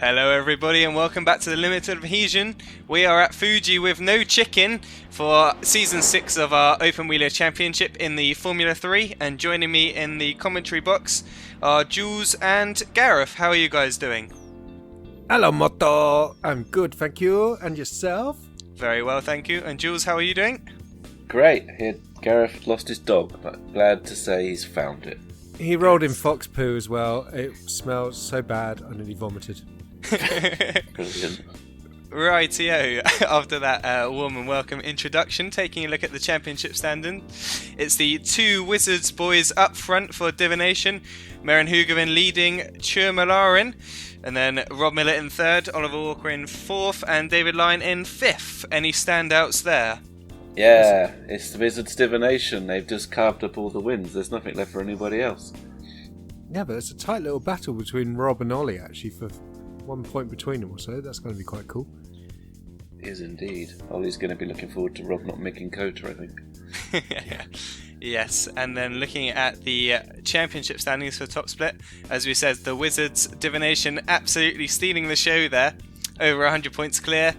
Hello everybody and welcome back to the Limited Adhesion. We are at Fuji with no Chicane for Season 6 of our Open Wheeler Championship in the Formula 3, and joining me in the commentary box are Jules and Gareth. How are you guys doing? Hello Moto, I'm good, thank you. And yourself? Very well, thank you. And Jules, how are you doing? Great. Gareth lost his dog, but glad to say he's found it. He rolled in fox poo as well. It smelled so bad I nearly vomited. Brilliant. Rightio, after that warm and welcome introduction, taking a look at the championship standing. It's the two Wizards boys up front for Divination, Maren Hugoven leading Churmalarin, and then Rob Miller in third, Oliver Walker in fourth, and David Lyon in fifth. Any standouts there? Yeah, it's the Wizards Divination. They've just carved up all the wins. There's nothing left for anybody else. Yeah, but it's a tight little battle between Rob and Ollie actually for 1 point between them or so. That's going to be quite cool. It is indeed. Ollie's going to be looking forward to Rob not making Kota, I think. Yes, and then looking at the championship standings for top split, as we said, the Wizards Divination absolutely stealing the show there, over 100 points clear,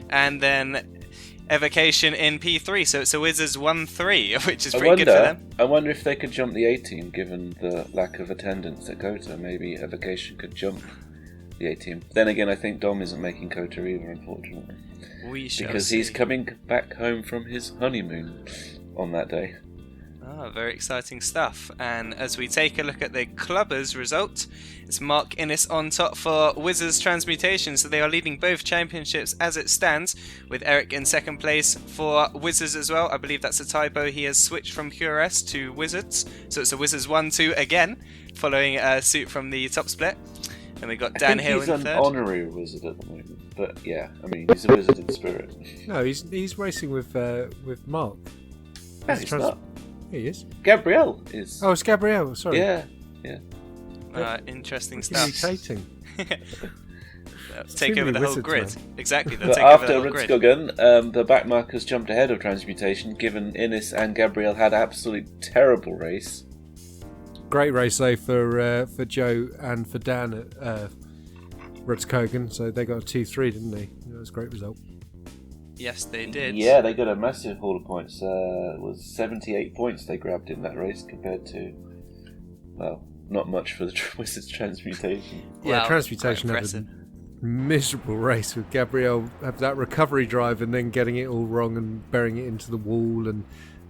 and then Evocation in P3, so it's a Wizards 1-3, which is pretty good for them. I wonder if they could jump the A-team given the lack of attendance at Kota. Maybe Evocation could jump the A-team. Then again, I think Dom isn't making Kota either, unfortunately. We shall because see. He's coming back home from his honeymoon on that day. Very exciting stuff. And as we take a look at the clubbers result, it's Mark Innes on top for Wizards Transmutation, so they are leading both championships as it stands, with Eric in second place for Wizards as well. I believe that's a typo. He has switched from QRS to Wizards, so it's a Wizards 1-2 again, following suit from the top split. And we got Dan Hill in third. He's an honorary wizard at the moment, but yeah, I mean, he's a wizard in spirit. No, he's racing with Mark. No, he's not. He is. Gabrielle is. Oh, it's Gabrielle. Sorry. Yeah. Interesting stuff. Irritating. Take over the whole grid. Man. Exactly. But after Rudskogen, the backmarkers jumped ahead of Transmutation, given Innes and Gabrielle had an absolutely terrible race. Great race though for Joe and for Dan at Rudskogen. So they got a 2-3, didn't they? That was a great result. Yes, they did. Yeah, they got a massive haul of points. It was 78 points they grabbed in that race compared to, well, not much for the Wizards Transmutation. Yeah, wow, Transmutation had a miserable race with Gabrielle have that recovery drive and then getting it all wrong and burying it into the wall, and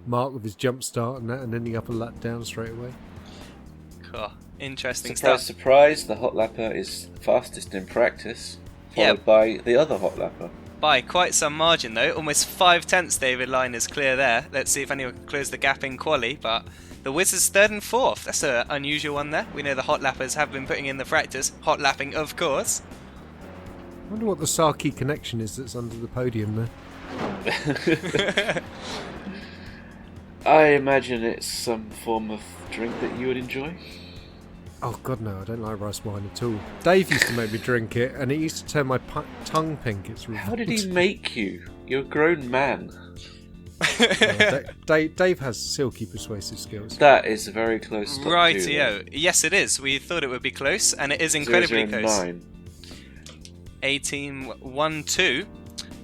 Mark with his jump start and that, and ending up a lap down straight away. Cool. Interesting stuff. Surprise, the hot lapper is fastest in practice, followed by the other hot lapper. By quite some margin though, almost 5/10 David Lyon is clear there. Let's see if anyone can close the gap in quali, but the Wizards third and fourth. That's an unusual one there. We know the hot lappers have been putting in the practice. Hot lapping, of course. I wonder what the Saki connection is that's under the podium there. I imagine it's some form of drink that you would enjoy. Oh god no, I don't like rice wine at all. Dave used to make me drink it and it used to turn my tongue pink. It's How did he make you? You're a grown man. Dave has silky persuasive skills. That is a very close stop. Rightio. Yes it is. We thought it would be close, and it is incredibly close. 18 1-2,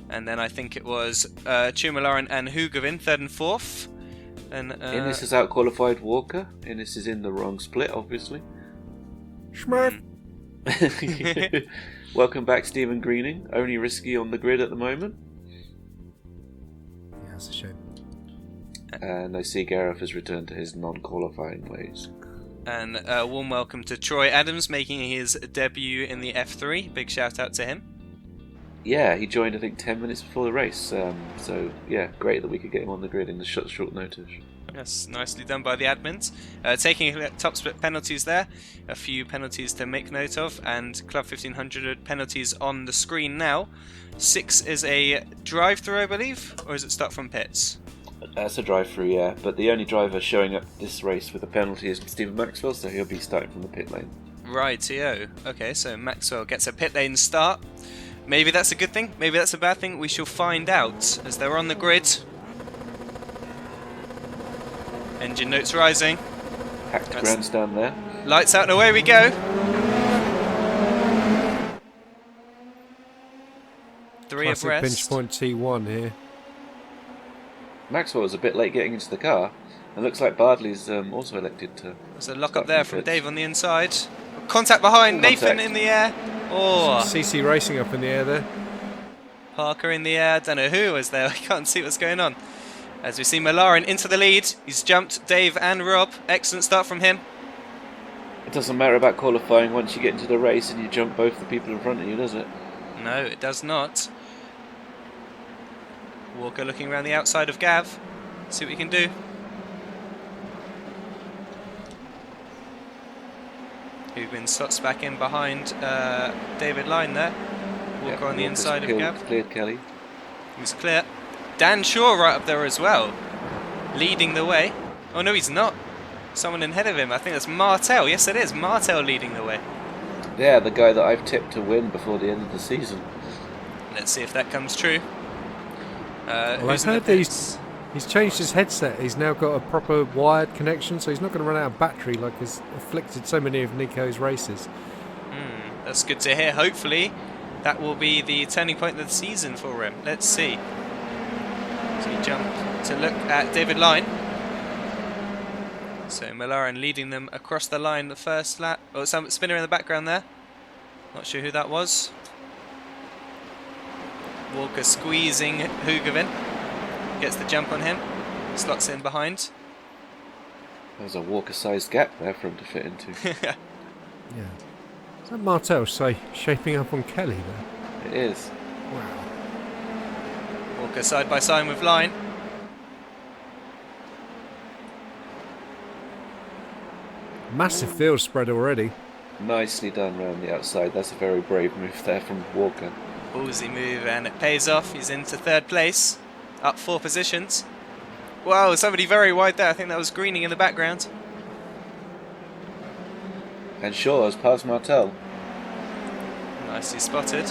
and then I think it was Chumalarin and Hugovin third and fourth. And Innes has out-qualified Walker. Innes is in the wrong split, obviously. Schmurf. Welcome back, Stephen Greening. Only risky on the grid at the moment. Yeah, that's a shame. And I see Gareth has returned to his non-qualifying ways. And a warm welcome to Troy Adams, making his debut in the F3. Big shout out to him. Yeah, he joined I think 10 minutes before the race. So yeah, great that we could get him on the grid in the short notice. Yes, nicely done by the admins. Taking top split penalties there. A few penalties to make note of, and Club 1500 penalties on the screen now. 6 is a drive-through, I believe, or is it start from pits? That's a drive-through, yeah. But the only driver showing up this race with a penalty is Stephen Maxwell, so he'll be starting from the pit lane. Rightio. Okay, so Maxwell gets a pit lane start. Maybe that's a good thing, maybe that's a bad thing. We shall find out as they're on the grid. Engine notes rising. Hacked grandstand there. Lights out and away we go. Massive abreast. pinch point T1 here. Maxwell was a bit late getting into the car. It looks like Bardley's also elected to. There's a lock start up there from from the pits. Dave on the inside. Contact behind. Contact. Nathan in the air. Oh, CC Racing up in the air there. Parker in the air. Don't know who was there. I can't see what's going on. As we see Malarin into the lead. He's jumped Dave and Rob. Excellent start from him. It doesn't matter about qualifying once you get into the race and you jump both the people in front of you, does it? No, it does not. Walker looking around the outside of Gav. See what he can do. Hugin slots back in behind David Line there. Walker on the Walker's inside of Gav. Cleared Kelly. He's clear. Dan Shaw right up there as well. Leading the way. Oh no, he's not. Someone ahead of him. I think that's Martel. Yes, it is. Martel leading the way. Yeah, the guy that I've tipped to win before the end of the season. Let's see if that comes true. Well, who's I've in the heard pits? he's changed his headset. He's now got a proper wired connection, so he's not going to run out of battery like has afflicted so many of Nico's races. That's good to hear. Hopefully, that will be the turning point of the season for him. Let's see. So he jumped to look at David Line. So Malarin leading them across the line the first lap. Oh, some spinner in the background there. Not sure who that was. Walker squeezing Hugavin. Gets the jump on him. Slots in behind. There's a Walker-sized gap there for him to fit into. Yeah. Is that Martel shaping up on Kelly there? It is. Wow. Walker side by side with Line. Massive field spread already. Nicely done round the outside. That's a very brave move there from Walker. Ballsy move and it pays off. He's into third place. Up 4 positions. Wow, somebody very wide there. I think that was Greening in the background. And Shaw has passed Martel. Nicely spotted.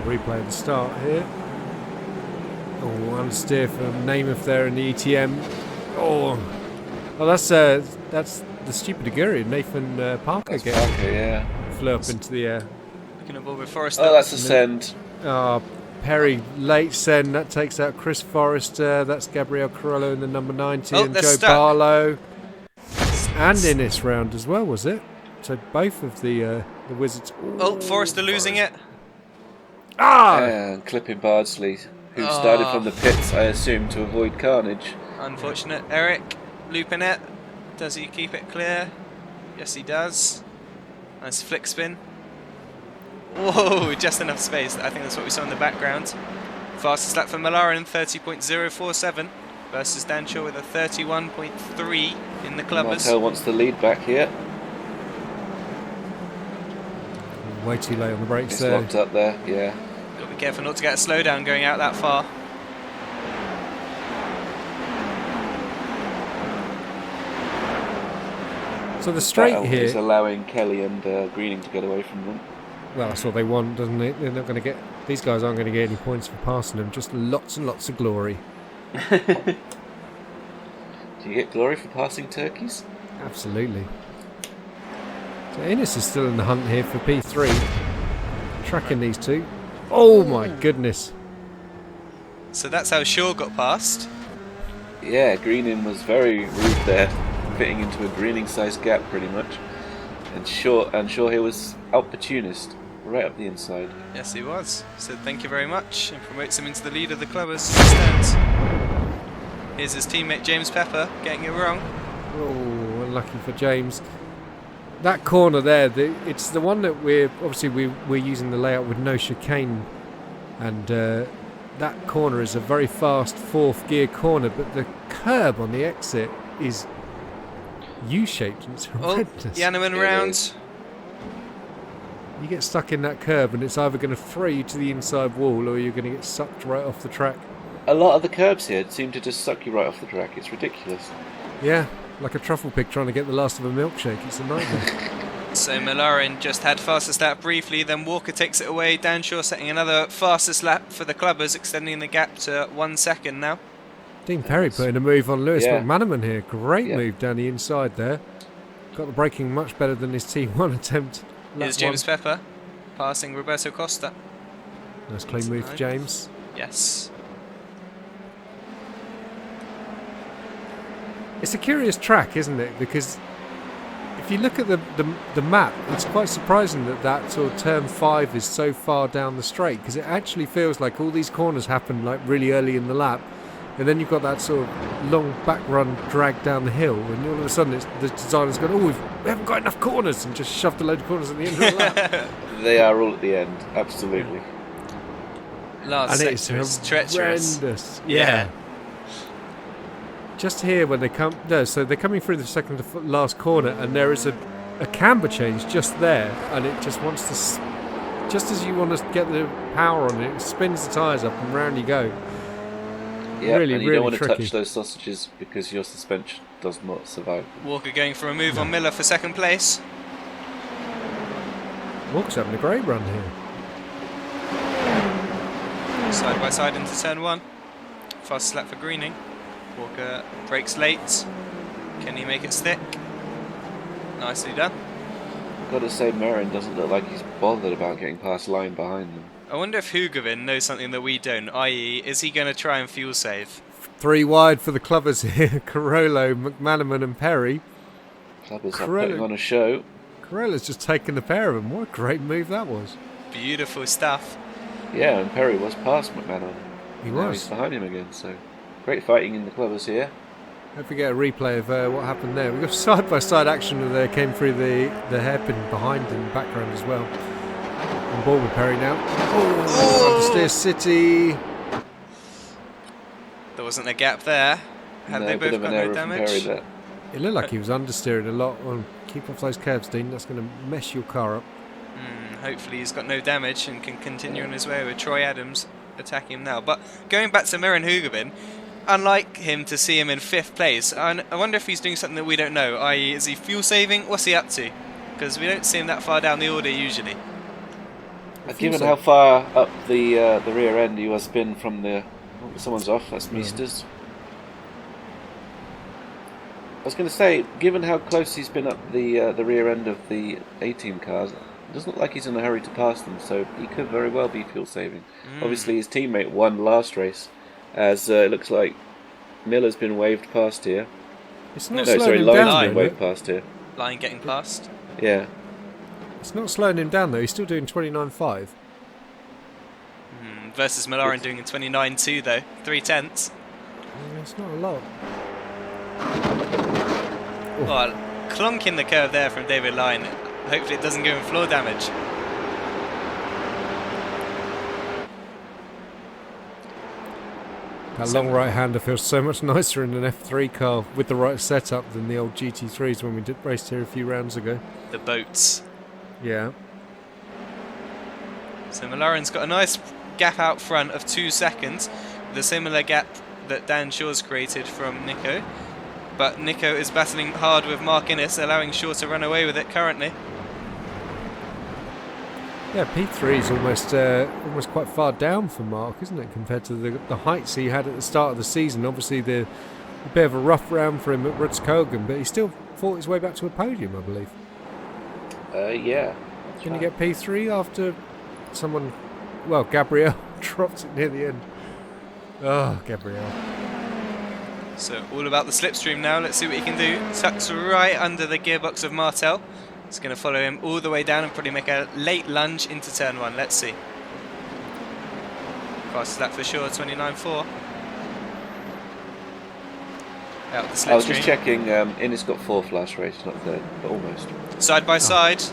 Replay of the start here. Oh, understeer from Namath there in the ETM. Oh, that's the stupid Agurian, Nathan Parker That's again. Parker, yeah. Flew up into the air. Looking at Bobby Forrest. Oh, that's a send. Perry late send, that takes out Chris Forrester. That's Gabriel Carollo in the number 90 Oh, and they're Joe stuck. Barlow. And in this round as well, was it? So both of the Wizards. Oh, Forrester losing it. And clipping Bardsley, who started from the pits, I assume, to avoid carnage. Unfortunate. Eric looping it. Does he keep it clear? Yes, he does. Nice flick spin. Whoa, just enough space. I think that's what we saw in the background. Fastest lap for Malarin, 30.047 versus Dan Shaw with a 31.3 in the clubbers. Martel wants the lead back here. Way too late on the brakes It's there. locked up there, yeah. Got to be careful not to get a slowdown going out that far. So the straight That is here. allowing Kelly and Greening to get away from them. Well, that's what they want, doesn't it? They're not going to get. These guys aren't going to get any points for passing them. Just lots and lots of glory. Do you get glory for passing turkeys? Absolutely. So Innes is still in the hunt here for P3. Tracking these two. Oh my goodness. So that's how Shaw got past. Yeah, Greening was very rude there, fitting into a Greening-sized gap pretty much. And Shaw here was opportunist, right up the inside. Yes, he was. So thank you very much, and promotes him into the lead of the club as it stands. Here's his teammate James Pepper getting it wrong. Oh, unlucky for James. That corner there, it's the one that we're using the layout with no chicane, and that corner is a very fast fourth gear corner, but the curb on the exit is U-shaped and it's horrendous. Yanneman round. You get stuck in that curb and it's either going to throw you to the inside wall or you're going to get sucked right off the track. A lot of the curbs here seem to just suck you right off the track. It's ridiculous. Yeah, like a truffle pig trying to get the last of a milkshake. It's a nightmare. So Malarin just had fastest lap briefly, then Walker takes it away. Dan Shaw setting another fastest lap for the clubbers, extending the gap to 1 second now. Dean Perry putting a move on Lewis Yeah. McManaman here. Great move down the inside there. Got the braking much better than his T1 attempt. Here's James Pepper. passing Roberto Costa. Nice clean move for James. Yes. It's a curious track, isn't it? Because if you look at the map, it's quite surprising that sort of turn 5 is so far down the straight, because it actually feels like all these corners happen like really early in the lap, and then you've got that sort of long back run drag down the hill, and all of a sudden the designer's gone, oh, we haven't got enough corners, and just shoved a load of corners at the end of the lap. They are all at the end, absolutely. Last And sector it's is treacherous. horrendous. Yeah. Just here when they come, no, so they're coming through the second to last corner, and there is a camber change just there, and it just wants to, just as you want to get the power on it, it spins the tyres up and round you go. Yeah, Really, and you really don't want to tricky. touch those sausages because your suspension does not survive. Walker going for a move on Miller for second place. Walker's having a great run here. Side by side into turn 1. Fast lap for Greening. Walker brakes late. Can he make it stick? Nicely done. Got to say, Marin doesn't look like he's bothered about getting past line behind them. I wonder if Hugavin knows something that we don't, i.e. is he going to try and fuel save? 3 wide for the clubbers here. Carollo, McManaman and Perry. Clubbers are Corella. putting on a show. Carollo's just taken the pair of them. What a great move that was. Beautiful stuff. Yeah, and Perry was past McMahon. He Now was. he's behind him again, so great fighting in the clubbers here. Don't forget a replay of what happened there. We've got side-by-side action where they came through the hairpin behind in the background as well. On board with Perry now. Oh! Understeer City. There wasn't a gap there. Had No, they bit both of got an no error from Perry damage? there. It looked like he was understeering a lot. Oh, keep off those curbs, Dean. That's going to mess your car up. Hopefully he's got no damage and can continue on his way with Troy Adams attacking him now. But going back to Miran Hugavin, unlike him to see him in 5th place, I wonder if he's doing something that we don't know, i.e. is he fuel saving? What's he up to? Because we don't see him that far down the order usually. Given how far up the rear end he was spin from the... Oh, someone's off, that's Meesters. I was going to say, given how close he's been up the rear end of the A-team cars, it doesn't look like he's in a hurry to pass them, so he could very well be fuel saving. Obviously his teammate won last race, as it looks like Miller's been waved past here. It's not No, slowing sorry, him Lyon's down. been though. waved past here. Line getting past. Yeah. It's not slowing him down though. He's still doing 29.5. Versus Milan doing a 29.2 though. 3/10. It's not a lot. Oh, clunk in the curve there from David Lyon. Hopefully it doesn't give him floor damage. That long right-hander feels so much nicer in an F3 car with the right setup than the old GT3s when we raced here a few rounds ago. The boats. Yeah. So Malaren's got a nice gap out front of 2 seconds, with a similar gap that Dan Shaw's created from Nico. But Nico is battling hard with Mark Innes, allowing Shaw to run away with it currently. Yeah, P3 is almost quite far down for Mark, isn't it, compared to the heights he had at the start of the season. Obviously, a bit of a rough round for him at Rudskogan, but he still fought his way back to a podium, I believe. Yeah. Can you get P3 after someone... Well, Gabriel dropped it near the end. Oh, Gabriel. So all about the slipstream now. Let's see what he can do. Tucks right under the gearbox of Martel. It's going to follow him all the way down and probably make a late lunge into turn 1. Let's see. Fastest lap for sure, 29.4. Out the slipstream. I was just checking, Innes got 4th last race, not 3rd, but almost. Side by side. Here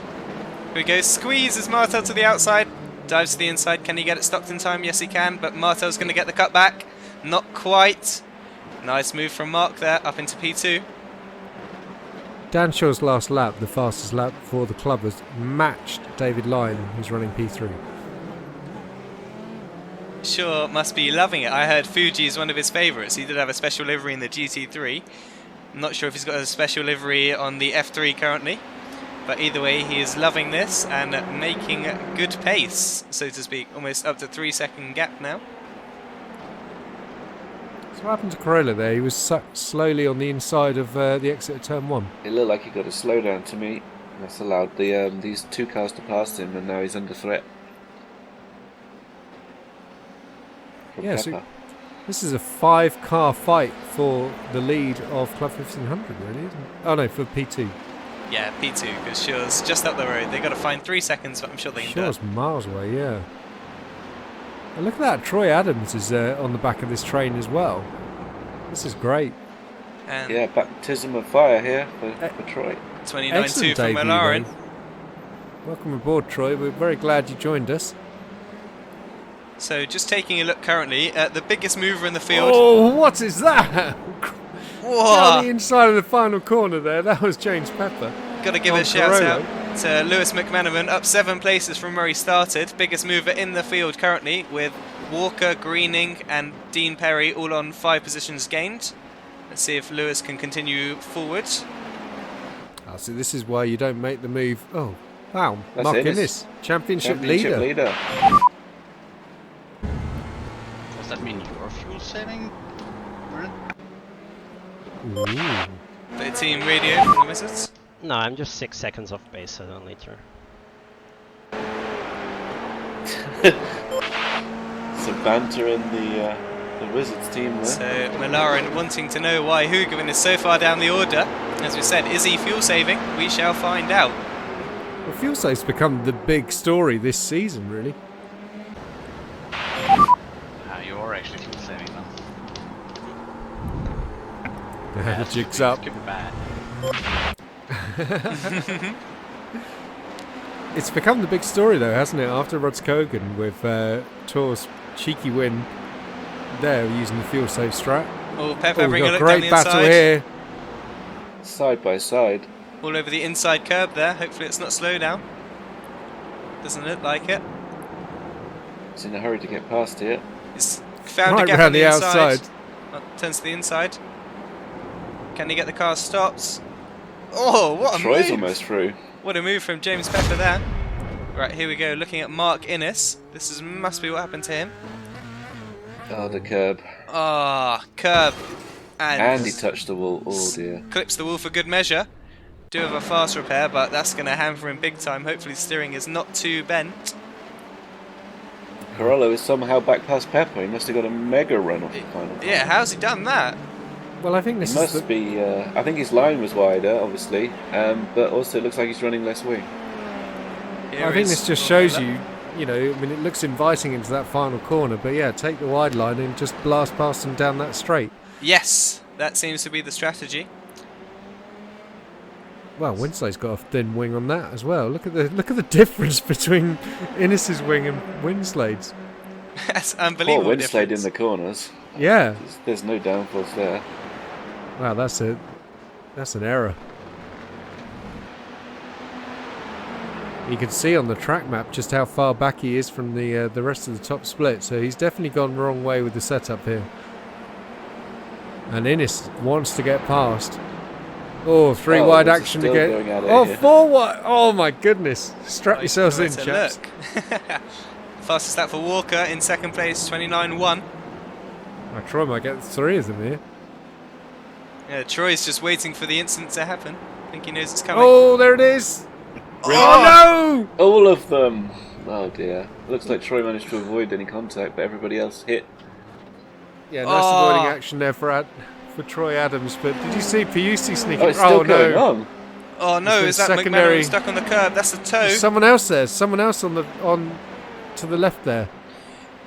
we go. Squeezes Martel to the outside. Dives to the inside. Can he get it stopped in time? Yes, he can. But Martel's going to get the cut back. Not quite. Nice move from Mark there, up into P2. Dan Shaw's last lap, the fastest lap for the clubbers, matched David Lyon, who's running P3. Shaw must be loving it. I heard Fuji is one of his favourites. He did have a special livery in the GT3. I'm not sure if he's got a special livery on the F3 currently. But either way, he is loving this and making good pace, so to speak. Almost up to 3-second gap now. So what happened to Corolla there? He was sucked slowly on the inside of the exit of turn 1. It looked like he got a slowdown to me. That's allowed these 2 cars to pass him, and now he's under threat from Yeah, Pepper. so this is a 5-car fight for the lead of Club 1500, really, isn't it? Oh no, for P2. Yeah, P2, because Shaw's just up the road. They've got to find 3 seconds, but I'm sure they can do it. Shaw's miles away, yeah. And look at that, Troy Adams is on the back of this train as well. This is great. And Yeah, baptism of fire here for Troy. 29.2 from debut, Malarin. though. Welcome aboard, Troy. We're very glad you joined us. So just taking a look currently at the biggest mover in the field. Oh, what is that? Whoa! On the inside of the final corner there, that was James Pepper. Got to give on a shout Carollo. out to Lewis McManaman, up 7 places from where he started. Biggest mover in the field currently, with Walker, Greening and Dean Perry all on 5 positions gained. Let's see if Lewis can continue forward. Oh, so this is why you don't make the move. Oh, wow. That's Mark Innes. Innes, championship Championship leader. Does that mean you are fuel saving? Ooh. The team radio from the Wizards. No, I'm just 6 seconds off base, so don't need to. Some banter in the Wizards team there. So Malarin wanting to know why Hoogerman is so far down the order. As we said, is he fuel saving? We shall find out. Well, fuel save's become the big story this season, really. You are actually fuel saving now. The jig's up. Could be bad. It's become the big story, though, hasn't it? After Rodskogan with Tor's cheeky win there using the fuel save strat. Oh, Pepper Oh, having we've a got look a down great the battle inside. here. Side by side. All over the inside curb there. Hopefully it's not slow down. Doesn't look like it. He's in a hurry to get past here. He's found a Right gap round on the the inside. outside. Turns to the inside. Can he get the car stopped? Oh, what a Troy's move! almost through. What a move from James Pepper there. Right, here we go. Looking at Mark Innes. This must be what happened to him. Oh, the curb. Ah, curb. And he touched the wall. Oh dear. Clips the wall for good measure. Do have a fast repair, but that's going to hamper him big time. Hopefully steering is not too bent. Carollo is somehow back past Pepper. He must have got a mega run off the final. Yeah, how's he done that? Well, I think It this is must be. I think his line was wider, obviously, but also it looks like he's running less wing. Here I think is this just Paul shows Miller. you know, I mean, it looks inviting into that final corner, but yeah, take the wide line and just blast past them down that straight. Yes, that seems to be the strategy. Well, Winslow's got a thin wing on that as well. Look at the difference between Innes's wing and Winslade's. That's Poor unbelievable Winslade in difference. the corners. Yeah. There's no downforce there. Wow, that's an error. You can see on the track map just how far back he is from the rest of the top split, so he's definitely gone the wrong way with the setup here. And Innes wants to get past. Oh, three wide this is action still again. going at it Oh, here. 4 wide. Oh my goodness. Strap Oh, yourselves in, he's got chaps. nowhere to look. Fastest lap for Walker in second place, 29.1. I Troy might get 3 of them here. Yeah, Troy's just waiting for the incident to happen. I think he knows it's coming. Oh, there it is. Oh, Oh All of them. Oh dear. Looks like Troy managed to avoid any contact, but everybody else hit. no! Yeah, nice Oh. avoiding action there for Troy Adams. But did you see Piusi sneaking? Oh, it's still going no! on. Oh no, There's is that secondary- McManaman stuck on the curb? That's a toe. There's someone else there. Someone else on to the left there.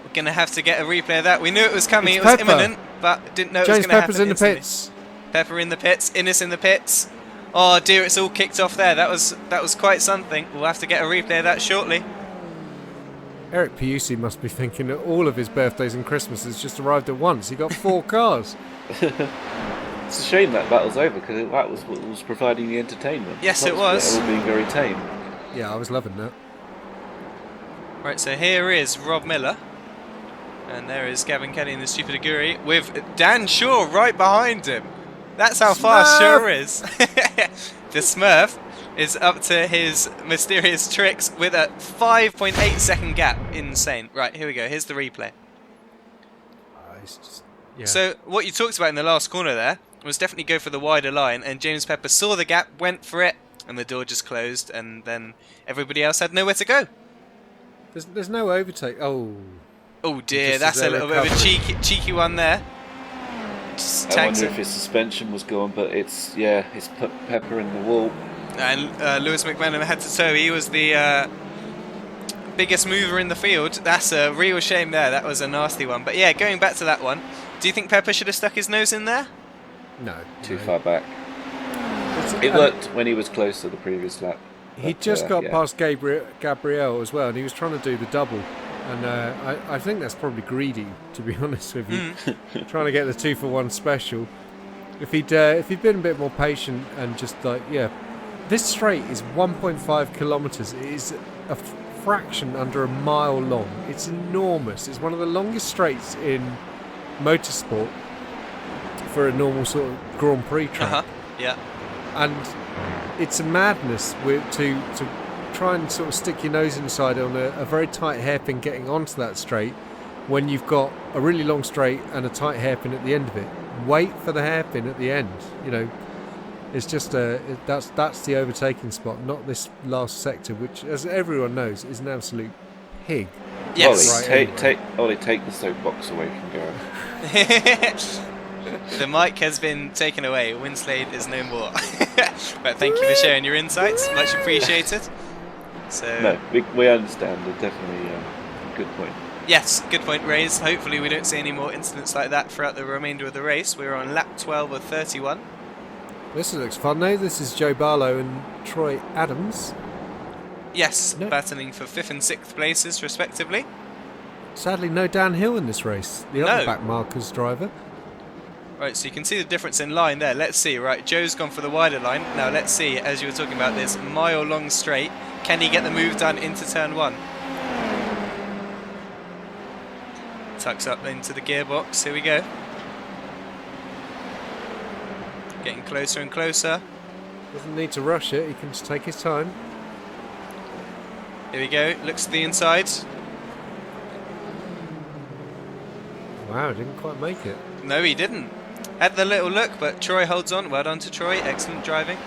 We're going to have to get a replay of that. We knew it was coming, It's it was Pepper. imminent, but didn't know it James was going to happen Pepper's in the instantly. pits. Pepper in the pits, Innes in the pits. Oh dear, it's all kicked off there. That was quite something. We'll have to get a replay of that shortly. Eric Piusi must be thinking that all of his birthdays and Christmases just arrived at once. He got 4 cars. It's a shame that battle's over because that was what was providing the entertainment. Yes, That it was. All being very tame. Yeah, I was loving that. Right, so here is Rob Miller. And there is Gavin Kelly in the Stupid Aguri with Dan Shaw right behind him. That's how fast Smurf! Shaw is. The Smurf is up to his mysterious tricks with a 5.8 second gap. Insane. Right, here we go. Here's the replay. It's just, yeah. So what you talked about in the last corner there was definitely go for the wider line, and James Pepper saw the gap, went for it, and the door just closed, and then everybody else had nowhere to go. There's no overtake. Oh dear, Just that's as a a little bit of a recovery. cheeky one there. Just I tags wonder it. if his suspension was gone, but it's put Pepper in the wall. And Lewis McMahon had to tow. He was the biggest mover in the field. That's a real shame there. That was a nasty one. But yeah, going back to that one, do you think Pepper should have stuck his nose in there? no, Too no. far back. It worked when he was close to the previous lap. He but, just got yeah. past Gabriel as well, and he was trying to do the double. And I think that's probably greedy, to be honest with you, trying to get the 2-for-1 special. If he'd been a bit more patient and just this straight is 1.5 kilometres. It is a fraction under a mile long. It's enormous. It's one of the longest straights in motorsport for a normal sort of Grand Prix track. Yeah. And it's a madness to try and sort of stick your nose inside on a very tight hairpin getting onto that straight when you've got a really long straight and a tight hairpin at the end of it. Wait for the hairpin at the end. It's just that's the overtaking spot, not this last sector, which, as everyone knows, is an absolute pig. Yes. Ollie, take the soapbox away from Gareth. The mic has been taken away. Winslade is no more. But thank you for sharing your insights. Much appreciated. So No, we understand. Definitely good point. yes, good point raised. Hopefully we don't see any more incidents like that throughout the remainder of the race. We're on lap 12 of 31. This looks fun though. This is Joe Barlow and Troy Adams. Yes, No. battling for 5th and 6th places respectively. Sadly, no Dan Hill in this race. The other No. back markers driver. Right, so you can see the difference in line there. Let's see. Right, Joe's gone for the wider line. Now let's see, as you were talking about this mile-long straight, can he get the move done into turn 1? Tucks up into the gearbox. Here we go. Getting closer and closer. Doesn't need to rush it. He can just take his time. Here we go. Looks to the inside. Wow, didn't quite make it. No, he didn't. Had the little look, but Troy holds on. Well done to Troy. Excellent driving.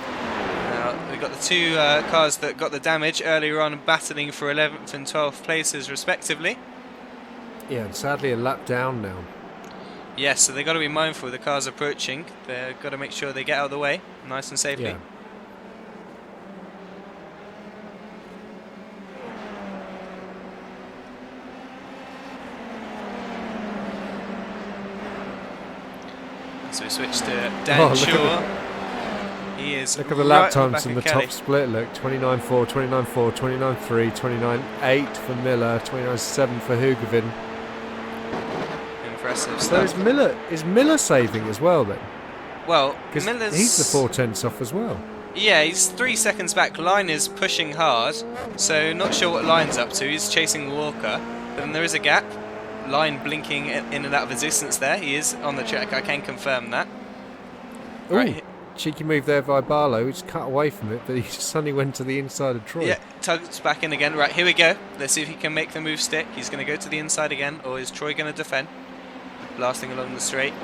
Now, we've got the two cars that got the damage earlier on, battling for 11th and 12th places respectively. Yeah, and sadly a lap down now. Yes, so they've got to be mindful of the cars approaching. They've got to make sure they get out of the way nice and safely. Yeah. So we switch to Dan look Shaw. at He is Look at the right lap at times back in of the Kelly. top split. Look, 29.4, 29.4, 29.3, 29.8 for Miller, 29.7 for Hugevin. Impressive So stuff. is Miller saving as well then? Well, Because Miller's... he's the 4/10 off as well. Yeah, he's 3 seconds back. Line is pushing hard, so not sure what Line's up to. He's chasing Walker, but then there is a gap. Line blinking in and out of existence there. He is on the track, I can confirm that. Ooh, Right. cheeky move there by Barlow, which cut away from it, but he suddenly went to the inside of Troy. Yeah, tugs back in again. Right, here we go. Let's see if he can make the move stick. He's going to go to the inside again, or is Troy going to defend? Blasting along the straight.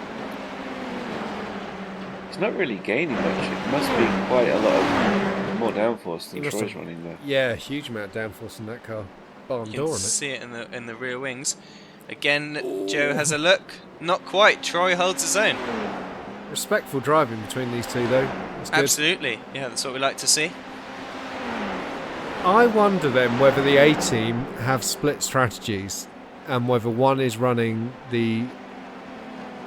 It's not really gaining much. It must be quite a lot of more downforce than He must Troy's have- running there. Yeah, huge amount of downforce in that car. Barn You door can on it. see it in the rear wings. Again, Joe has a look. Not quite. Troy holds his own. Respectful driving between these two, though. That's good. Absolutely. Yeah, that's what we like to see. I wonder then whether the A team have split strategies and whether one is running the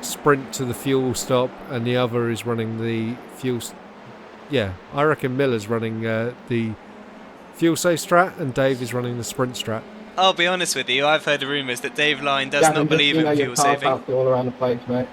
sprint to the fuel stop and the other is running the fuel. Yeah, I reckon Miller's running the fuel save strat and Dave is running the sprint strat. I'll be honest with you, I've heard rumours that Dave Line does not believe in fuel saving. all around the place, mate.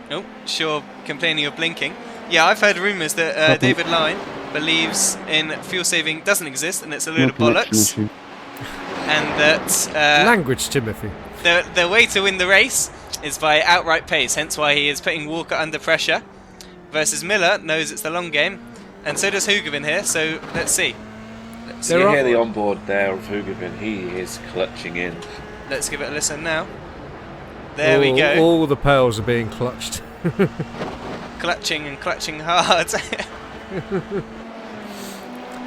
Oh, sure, complaining of blinking. Yeah, I've heard rumours that David Line believes in fuel saving doesn't exist and it's a load of bollocks. And that Language, Timothy. the way to win the race is by outright pace, hence why he is putting Walker under pressure. Versus Miller knows it's the long game, and so does Hugevin here, so let's see. Let's, You There hear are- the onboard there of Hugevin. He is clutching in. let's give it a listen now. There we go. All the pearls are being clutched. clutching and clutching hard.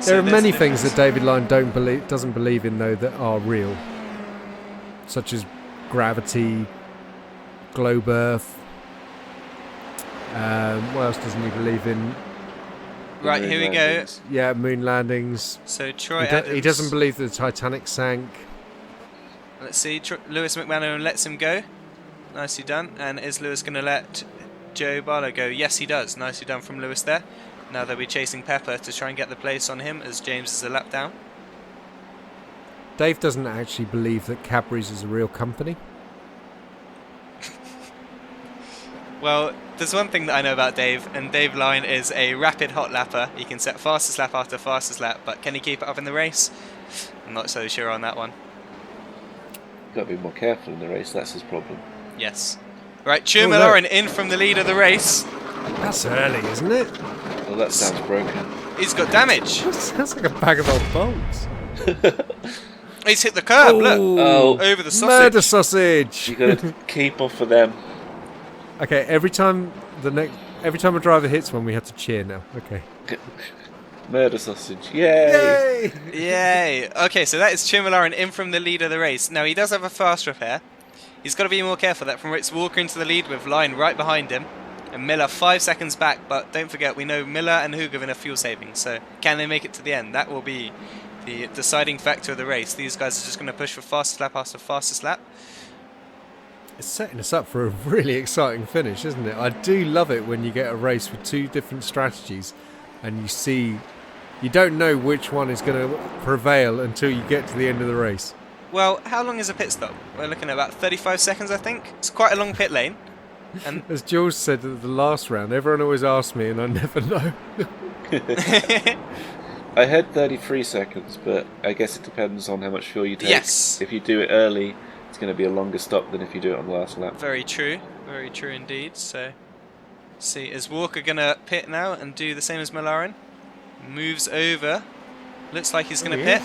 There are many things that David Lyne doesn't believe in, though, that are real, such as gravity, globe Earth. What else doesn't he believe in? Right, here we go. Yeah, moon landings. So Troy He doesn't believe that the Titanic sank. Let's see. Lewis McMahon lets him go. Nicely done. And is Lewis going to let Joe Barlow go? Yes, he does. Nicely done from Lewis there. Now they'll be chasing Pepper to try and get the place on him as James is a lap down. Dave doesn't actually believe that Cadbury's is a real company. Well, there's one thing that I know about Dave, and Dave Lyne is a rapid hot lapper. He can set fastest lap after fastest lap, but can he keep it up in the race? I'm not so sure on that one. Got to be more careful in the race. That's his problem. Yes. Right, Chumalorin in from the lead of the race. That's early, isn't it? Well, that sounds broken. He's got damage. Sounds like a bag of old bolts. He's hit the curb, look. Oh, Over the sausage. Murder sausage. You got to keep off of them. Okay, every time a driver hits one, we have to cheer now. Okay. Murder sausage. Yay! Yay! Okay, so that is Chumalorin in from the lead of the race. Now, he does have a fast repair. He's got to be more careful. That from it's Walker into the lead with Lyne right behind him. And Miller 5 seconds back, but don't forget, we know Miller and Hoogovan are fuel saving, so can they make it to the end? That will be the deciding factor of the race. These guys are just going to push for fastest lap after fastest lap. It's setting us up for a really exciting finish, isn't it? I do love it when you get a race with two different strategies and you don't know which one is going to prevail until you get to the end of the race. Well, how long is a pit stop? We're looking at about 35 seconds, I think. It's quite a long pit lane. And as Jules said at the last round, everyone always asks me and I never know. I heard 33 seconds, but I guess it depends on how much fuel you take. Yes. If you do it early, it's going to be a longer stop than if you do it on the last lap. Very true indeed. So, see, is Walker going to pit now and do the same as Malarin? Moves over. Looks like he's going to pit.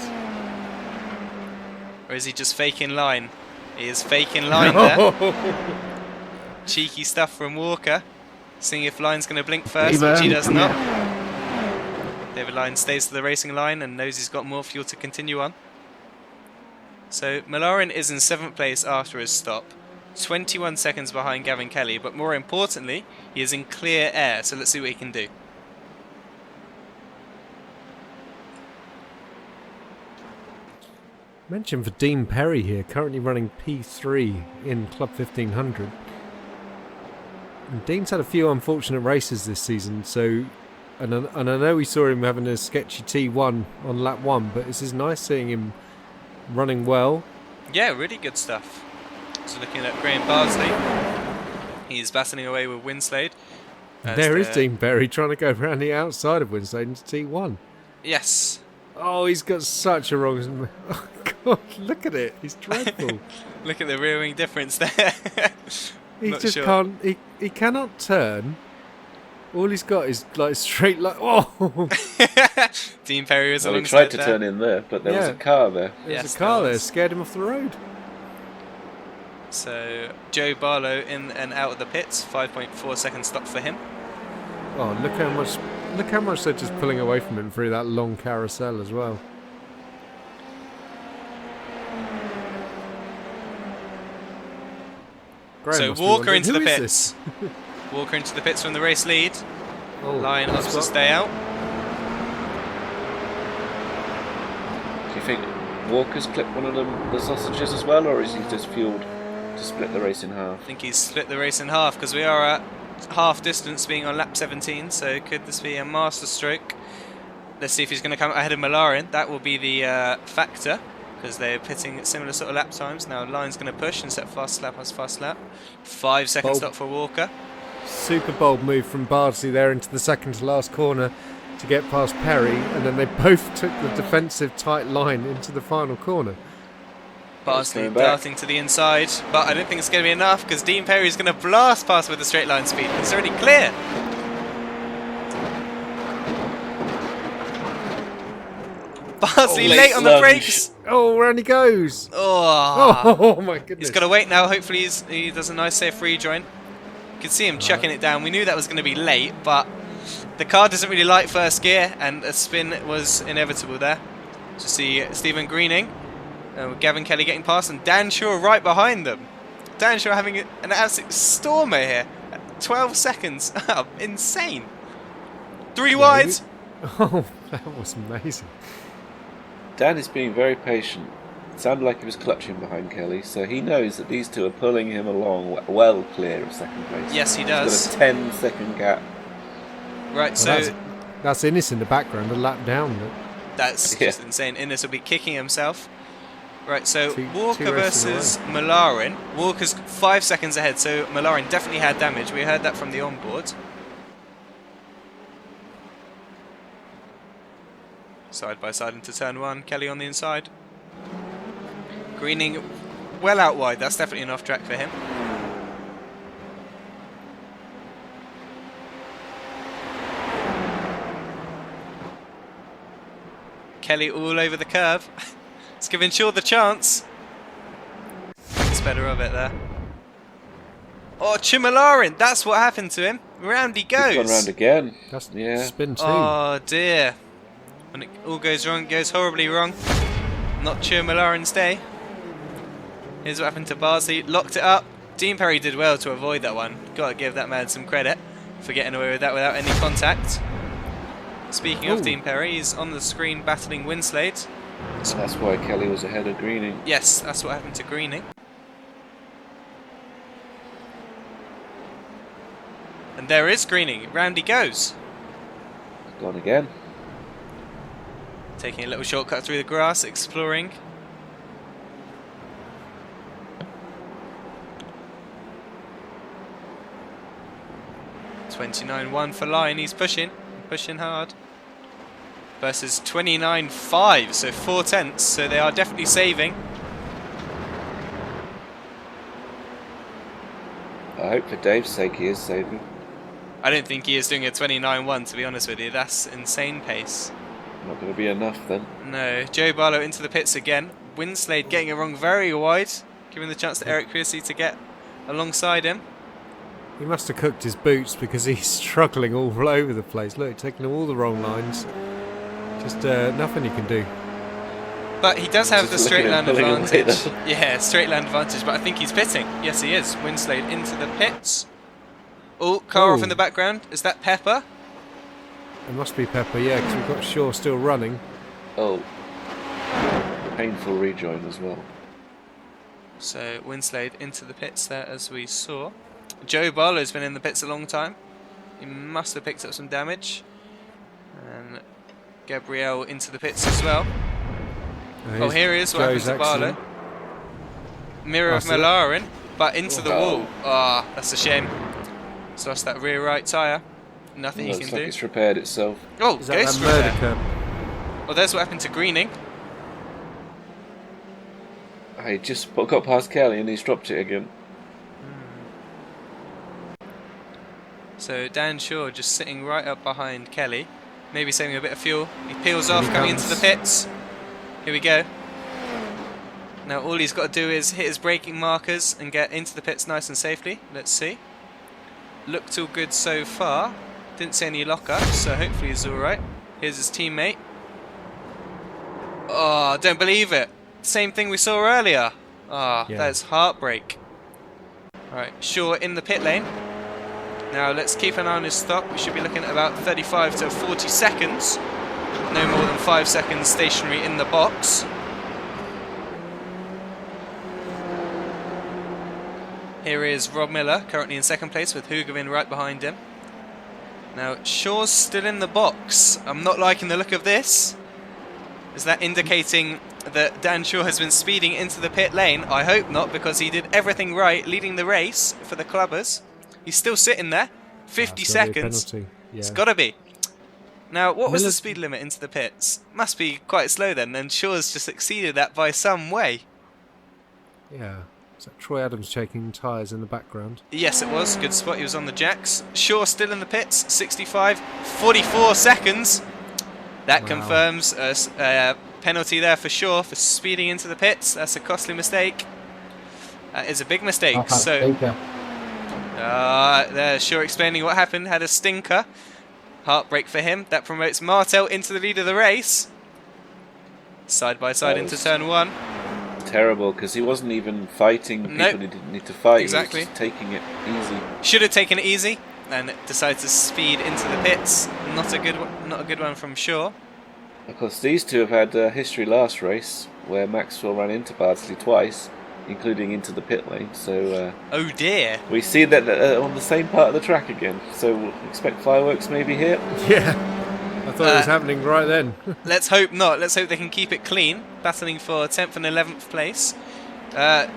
Or is he just faking Line? He is faking Line there. Cheeky stuff from Walker. Seeing if Lyne's going to blink first, which he does not. David Lyne stays to the racing line and knows he's got more fuel to continue on. So Malarin is in 7th place after his stop. 21 seconds behind Gavin Kelly, but more importantly, he is in clear air, so let's see what he can do. Mention for Dean Perry here, currently running P3 in Club 1500. And Dean's had a few unfortunate races this season, so and I know we saw him having a sketchy T1 on lap 1, but this is nice seeing him running well. Yeah, really good stuff. So looking at Graham Barsley, he's battling away with Winslade. There is Dean Perry trying to go around the outside of Winslade into T1. Yes. Oh, he's got such a wrong... Oh, God, look at it. He's dreadful. Look at the rear wing difference there. He just can't... He cannot turn. All he's got is like straight line. Oh! Dean Perry was he alongside tried to turn in there, but there was a car there. There was a car there, scared him off the road. So Joe Barlow in and out of the pits, 5.4 second stop for him. Oh, look how much they're just pulling away from him through that long carousel as well. So Walker into the pits. Walker into the pits from the race lead. Lyne opts to stay out. Do you think Walker's clipped one of the sausages as well, or is he just fueled to split the race in half? I think he's split the race in half because we are at half distance being on lap 17, so could this be a master stroke? Let's see if he's going to come ahead of Malarin. That will be the factor because they're pitting at similar sort of lap times. Now Lyne's going to push and set fast lap as fast lap. 5 second stop for Walker. Super bold move from Bardsley there into the second to last corner to get past Perry, and then they both took the defensive tight line into the final corner. Bardsley darting to the inside, but I don't think it's going to be enough because Dean Perry is going to blast past with the straight line speed. It's already clear. Bardsley late on the brakes. Oh, round he goes. Oh My goodness. He's got to wait now. Hopefully he does a nice safe rejoin. You could see him chucking it down. We knew that was going to be late, but the car doesn't really like first gear, and a spin was inevitable there. To see Stephen Greening, Gavin Kelly getting past, and Dan Shaw right behind them. Dan Shaw having an absolute stormer here. 12 seconds. Insane. 3 wide. Oh, that was amazing. Dan is being very patient. It sounded like he was clutching behind Kelly, so he knows that these two are pulling him along well clear of second place. Yes, he does. He's got a 10-second gap. Right, Well, so that's Innes in the background, a lap down. that's just insane. Innes will be kicking himself. Right, so Two Walker races in a versus Malarin. Walker's 5 seconds ahead, so Malarin definitely had damage. We heard that from the onboard. Side by side into turn 1. Kelly on the inside. Greening well out wide. That's definitely an off track for him. Kelly all over the curve. It's giving Shaw the chance. It's better of it there. Oh, Chimalarin! That's what happened to him. Round he goes. He's gone round again. That's Yeah. spin 2. Oh dear. When it all goes wrong, it goes horribly wrong. Not Chimalarin's day. Here's what happened to Barsley. Locked it up. Dean Perry did well to avoid that one. Got to give that man some credit for getting away with that without any contact. Speaking of Dean Perry, he's on the screen battling Winslade. So that's why Kelly was ahead of Greening. Yes, that's what happened to Greening. And there is Greening. Round he goes. Gone again. Taking a little shortcut through the grass, exploring. $29.1 for Lion. He's pushing hard. Versus 29.5, so 4 tenths. So they are definitely saving. I hope for Dave's sake he is saving. I don't think he is doing a 29.1, to be honest with you. That's insane pace. Not going to be enough then. No. Joe Barlow into the pits again. Winslade getting it wrong very wide, giving the chance to Eric Piercy to get alongside him. He must have cooked his boots because he's struggling all over the place. Look, taking all the wrong lines. Just nothing he can do. But he does have Just the looking straight and land pulling away advantage. there. Yeah, straight land advantage, but I think he's pitting. Yes, he is. Winslade into the pits. Oh, car off in the background. Is that Pepper? It must be Pepper, yeah, because we've got Shaw still running. Oh. Painful rejoin as well. So Winslade into the pits there, as we saw. Joe Barlow's been in the pits a long time. He must have picked up some damage. And Gabrielle into the pits as well. Oh, here he is. What happened to Barlow? Mirror of Malarin, but into the wall. Ah, that's a shame. He's lost that rear right tyre. Nothing he Looks can like do. it's repaired itself. Oh, Is that ghost that murder repair. curb? Well, there's what happened to Greening. I just got past Kelly and he's dropped it again. So Dan Shaw just sitting right up behind Kelly. Maybe saving a bit of fuel. He peels off, coming into the pits. Here we go. Now all he's got to do is hit his braking markers and get into the pits nice and safely. Let's see. Looked all good so far. Didn't see any lockups, so hopefully he's alright. Here's his teammate. Oh, don't believe it. Same thing we saw earlier. Ah, Yeah. That's heartbreak. Alright, Shaw in the pit lane. Now let's keep an eye on his stop. We should be looking at about 35 to 40 seconds. No more than 5 seconds stationary in the box. Here is Rob Miller, currently in second place with Hugavin right behind him. Now Shaw's still in the box. I'm not liking the look of this. Is that indicating that Dan Shaw has been speeding into the pit lane? I hope not, because he did everything right leading the race for the clubbers. He's still sitting there. 50 That's gotta be a seconds. penalty. Yeah. It's got to be. Now, what was the Miller's- speed limit into the pits? Must be quite slow then, and Shaw's just exceeded that by some way. Yeah. Is that Troy Adams checking tyres in the background? Yes, it was. Good spot. He was on the jacks. Shaw still in the pits. 65, 44 seconds. That Wow. confirms a penalty there for Shaw for speeding into the pits. That's a costly mistake. That is a big mistake. So They're sure explaining what happened. Had a stinker. Heartbreak for him. That promotes Martel into the lead of the race. Side by side into turn 1. Terrible, because he wasn't even fighting people Nope. who didn't need to fight. Exactly. He was just taking it easy. Should have taken it easy and decided to speed into the pits. Not a good one from Shaw. Of course, these two have had history last race, where Maxwell ran into Bardsley twice, including into the pit lane. So Oh dear. we see that on the same part of the track again. So we'll expect fireworks maybe here. Yeah. I thought it was happening right then. Let's hope not. Let's hope they can keep it clean, battling for 10th and 11th place. To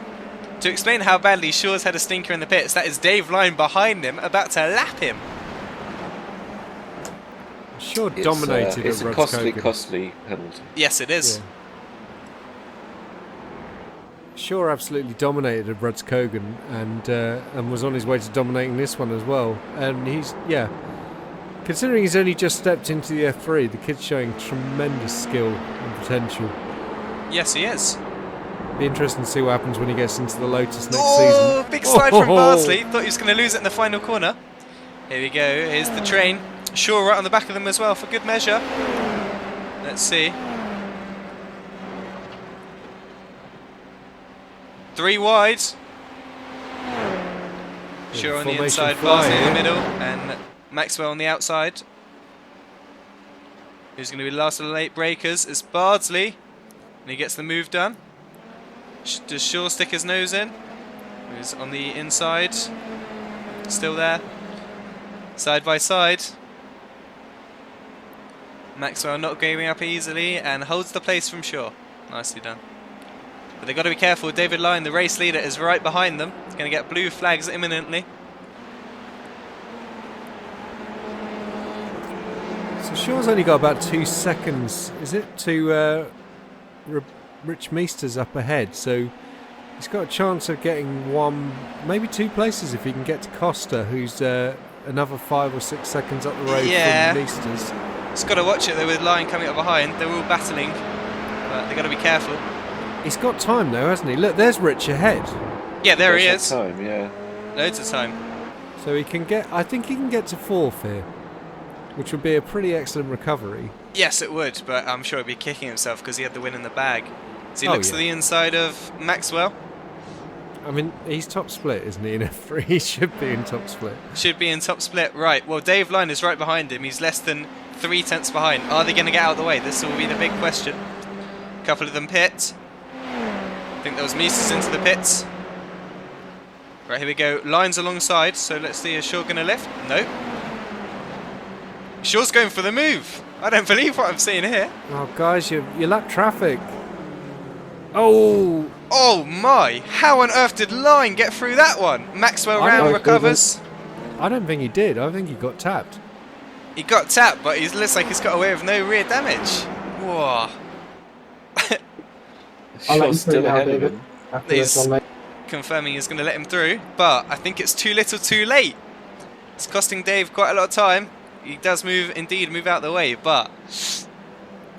explain how badly Shaw's had a stinker in the pits, that is Dave Lyne behind him, about to lap him. Shaw dominated It's at a Rudskogen. costly penalty. Yes, it is. Yeah. Shaw absolutely dominated at Rudskogen and was on his way to dominating this one as well. And considering he's only just stepped into the F3, the kid's showing tremendous skill and potential. Yes, he is. Be interesting to see what happens when he gets into the Lotus next Oh, season. big slide from Bardsley. Thought he was going to lose it in the final corner. Here we go. Here's the train. Shaw right on the back of them as well for good measure. Let's see. 3 wide. Shaw on the Formation inside, fly Bardsley in the here. middle, and Maxwell on the outside. Who's going to be the last of the late breakers is Bardsley. And he gets the move done. Does Shaw stick his nose in? Who's on the inside? Still there. Side by side. Maxwell not going up easily and holds the place from Shaw. Nicely done. But they've got to be careful. David Lyne, the race leader, is right behind them. He's going to get blue flags imminently. So Shaw's only got about 2 seconds, is it, to Rich Meester's up ahead. So he's got a chance of getting 1, maybe 2 places if he can get to Costa, who's another 5 or 6 seconds up the road Yeah. from Meester's. He's got to watch it though with Lyne coming up behind. They're all battling, but they've got to be careful. He's got time though, hasn't he? Look, there's Rich ahead. Yeah, there he There's is. that time, yeah. Loads of time. So he can get, I think he can get to 4th here, which would be a pretty excellent recovery. Yes, it would, but I'm sure he'd be kicking himself because he had the win in the bag. So he Oh, looks yeah. to the inside of Maxwell. I mean, he's top split, isn't he, in F3? He should be in top split. Should be in top split. Right, well, Dave Lyne is right behind him. He's less than 3 tenths behind. Are they going to get out of the way? This will be the big question. A couple of them pit. I think there was Mises into the pits. Right, here we go. Lyne's alongside, so let's see, is Shaw going to lift? No. Shaw's going for the move. I don't believe what I'm seeing here. Oh, guys, you lap traffic. Oh! Oh my! How on earth did Lyne get through that one? Maxwell I round don't recovers. I don't think he did. I think he got tapped. He got tapped, but he looks like he's got away with no rear damage. Whoa. Shaw's still ahead of him. He's confirming he's going to let him through, but I think it's too little too late. It's costing Dave quite a lot of time. He does move out of the way, but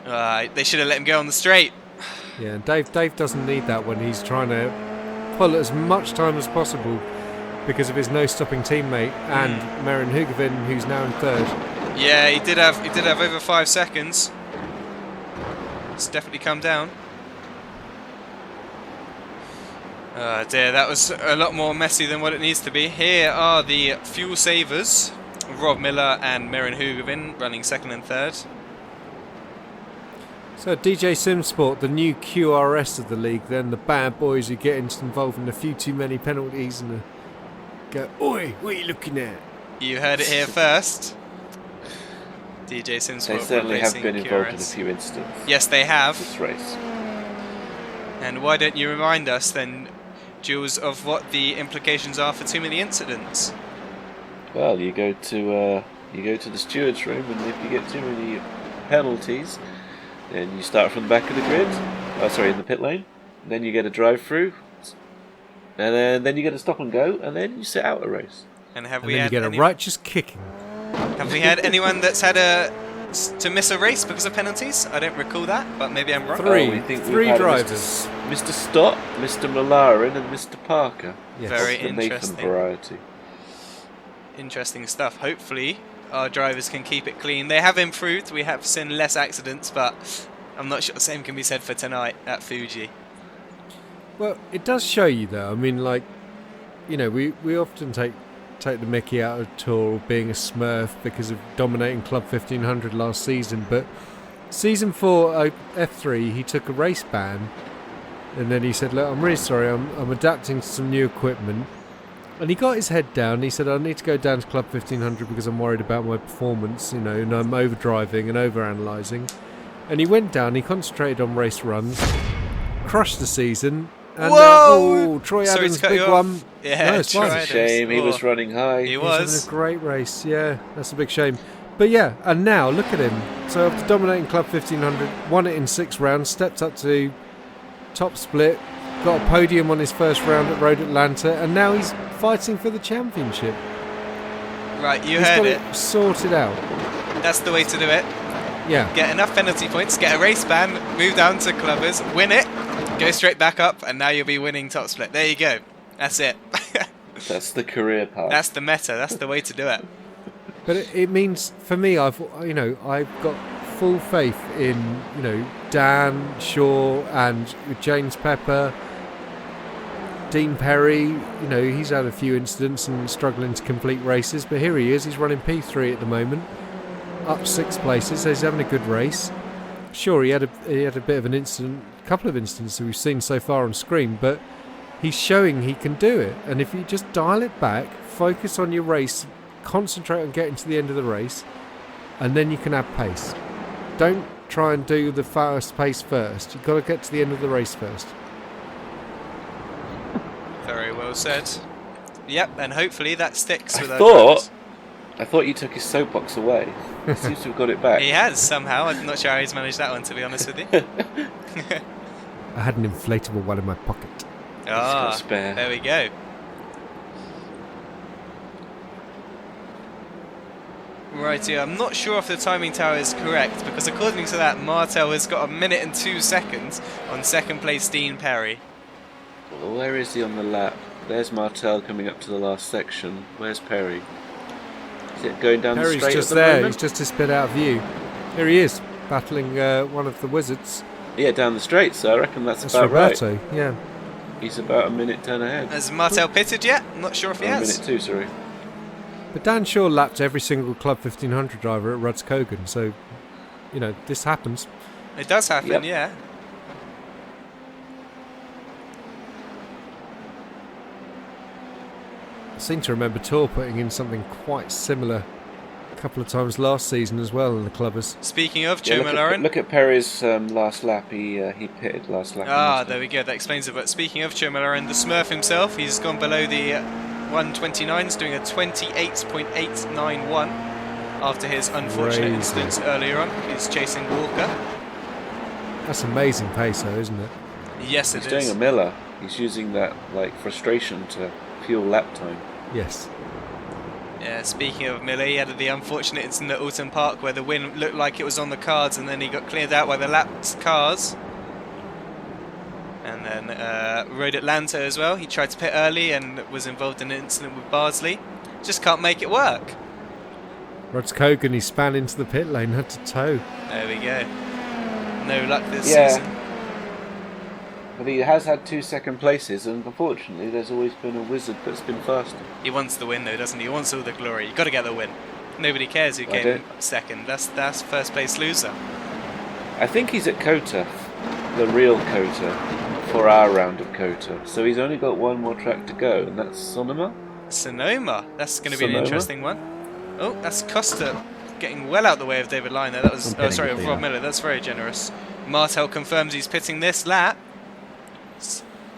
they should have let him go on the straight. Yeah, and Dave doesn't need that when he's trying to pull as much time as possible because of his no-stopping teammate and Marin Hugovin, who's now in 3rd. Yeah, he did have over 5 seconds. It's definitely come down. Oh dear, that was a lot more messy than what it needs to be. Here are the fuel savers. Rob Miller and Marin Hugovin running 2nd and 3rd. So DJ Simsport, the new QRS of the league, then the bad boys who get involved in a few too many penalties and go, oi, what are you looking at? You heard it here first. DJ Simsport. They certainly have been involved in a QRS. few incidents Yes, they have. this race. And why don't you remind us then, Jules, of what the implications are for too many incidents? Well, you go to the stewards' room, and if you get too many penalties, then you start from the back of the grid. In the pit lane. Then you get a drive-through, and then you get a stop and go, and then you sit out a race. And have And we then you had get a righteous kicking. have we had anyone that's had to miss a race because of penalties? I don't recall that, but maybe I'm wrong. Three. We think Three we've had drivers. Mr. Stott, Mr. Malarin, and Mr. Parker. Yes. Very The Nathan interesting. variety. interesting stuff. Hopefully our drivers can keep it clean. They have improved. We have seen less accidents, but I'm not sure the same can be said for tonight at Fuji. Well, it does show you though. I mean, like, you know, we often take the mickey out of Tour being a smurf because of dominating Club 1500 last season, but season 4 F3 he took a race ban, and then he said, look, I'm really sorry, I'm adapting to some new equipment, and he got his head down. He said, I need to go down to Club 1500 because I'm worried about my performance, you know, and I'm overdriving and overanalyzing. And he went down, he concentrated on race runs, crushed the season. And, Whoa! Troy Sorry Adams, to cut big you off. one. Yeah, no, it's Troy fine. Adams. Shame, he was running high. He He was. was having a great race, yeah. That's a big shame. But yeah, and now, look at him. So after dominating Club 1500, won it in 6 rounds, stepped up to top split, got a podium on his first round at Road Atlanta, and now he's fighting for the championship. Right, you He's heard got it. sorted out. That's the way to do it. Yeah. Get enough penalty points, get a race ban, move down to clubbers, win it, go straight back up, and now you'll be winning top split. There you go. That's it. That's the career path. That's the meta. That's the way to do it. But it means, for me, I've got full faith in, you know, Dan, Shaw, and James Pepper, Dean Perry. You know, he's had a few incidents and struggling to complete races, but here he is. He's running P3 at the moment, up 6 places. So he's having a good race. Sure, he had a bit of an incident, a couple of incidents that we've seen so far on screen, but he's showing he can do it. And if you just dial it back, focus on your race, concentrate on getting to the end of the race, and then you can add pace. Don't try and do the fast pace first. You've got to get to the end of the race first. Very well said. Yep, and hopefully that sticks with our I thought you took his soapbox away. He seems to have got it back. He has somehow. I'm not sure how he's managed that one, to be honest with you. I had an inflatable one in my pocket. Ah, got a spare. there we go. Righty, I'm not sure if the timing tower is correct, because according to that, Martel has got 1 minute and 2 seconds on second place Dean Perry. Well, where is he on the lap? There's Martel coming up to the last section. Where's Perry? Is it going down Perry's the straight just at the there. moment? He's just a bit out of view. Here he is, battling one of the wizards. Yeah, down the straight, so I reckon that's That's about Roberto, right. yeah. He's about a minute 10 ahead. Has Martel pitted yet? I'm not sure if he Oh, a has. minute 2, sorry. But Dan Shaw lapped every single Club 1500 driver at Ruds Kogan, so, you know, this happens. It does happen, Yep. yeah. I seem to remember Tour putting in something quite similar a couple of times last season as well in the clubbers. Speaking of Yeah, Joe Malloran. look at Perry's last lap. He pitted last lap. Ah, there we go. That explains it. But speaking of Joe Malloran, the Smurf himself, he's gone below the 129s, doing a 28.891 after his unfortunate Crazy. incidents earlier on. He's chasing Walker. That's amazing pace though, isn't it? Yes, it He's doing is. a Miller. He's using that frustration to fuel lap time. Yes. Yeah, speaking of Miller, he had the unfortunate incident at Alton Park where the win looked like it was on the cards, and then he got cleared out by the lapped cars. And then Road Atlanta as well. He tried to pit early and was involved in an incident with Bardsley. Just can't make it work. Ruds Kogan, he span into the pit lane, had to tow. There we go. No luck this Yeah. season. But he has had 2 second places, and unfortunately, there's always been a wizard that's been faster. He wants the win though, doesn't he? He wants all the glory. You got to get the win. Nobody cares who I came don't. second. That's first place loser. I think he's at Kota, the real Kota, for our round of Kota. So he's only got 1 more track to go, and that's Sonoma. Sonoma. That's going to be an Sonoma? interesting one. Oh, that's Costa getting well out the way of David Liner. That was sorry, of Rob Miller. That's very generous. Martel confirms he's pitting this lap.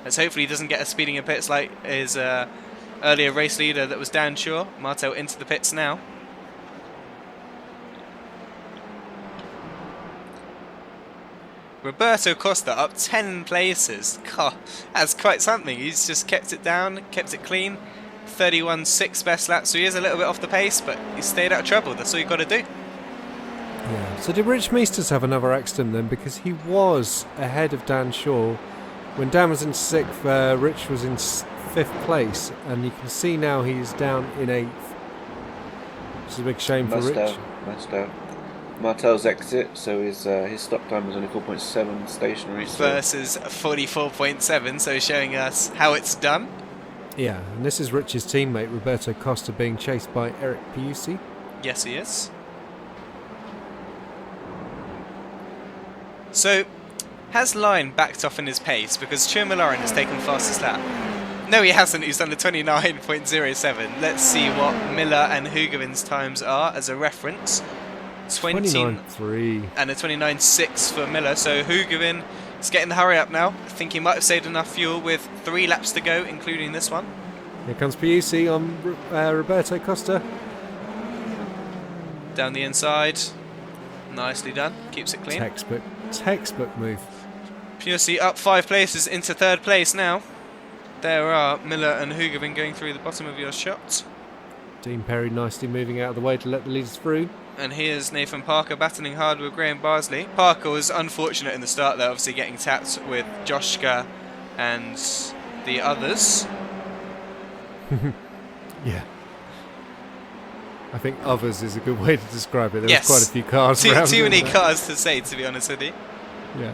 Let's hopefully he doesn't get a speeding in pits like his earlier race leader that was Dan Shaw. Martel into the pits now. Roberto Costa up 10 places. God, that's quite something. He's just kept it down, kept it clean. 31.6 best lap, so he is a little bit off the pace, but he stayed out of trouble. That's all you got to do. Yeah. So did Rich Meesters have another accident then? Because he was ahead of Dan Shaw. When Dan was in 6th, Rich was in 5th place, and you can see now he's down in 8th. It's a big shame for Must Rich. have. Martel's exit, so his stop time was only 4.7 stationary. So Versus 44.7, so showing us how it's done. Yeah, and this is Rich's teammate Roberto Costa being chased by Eric Piusi. Yes, he is. So, has Line backed off in his pace because Churmalarin has taken fastest lap? No, he hasn't. He's done a 29.07. Let's see what Miller and Hugovin's times are as a reference. 29.3. And a 29.6 for Miller. So Hugovin is getting the hurry up now. I think he might have saved enough fuel with 3 laps to go, including this one. Here comes Piusi on Roberto Costa. Down the inside. Nicely done. Keeps it clean. Textbook move. Piusi up 5 places into 3rd place now. There are Miller and Hugovin going through the bottom of your shot. Dean Perry nicely moving out of the way to let the leaders through. And here's Nathan Parker battling hard with Graham Barsley. Parker was unfortunate in the start there, obviously getting tapped with Joshka and the others. Yeah. I think others is a good way to describe it. There Yes. was quite a few cars around. Too many there. cars to say, to be honest with you. Yeah.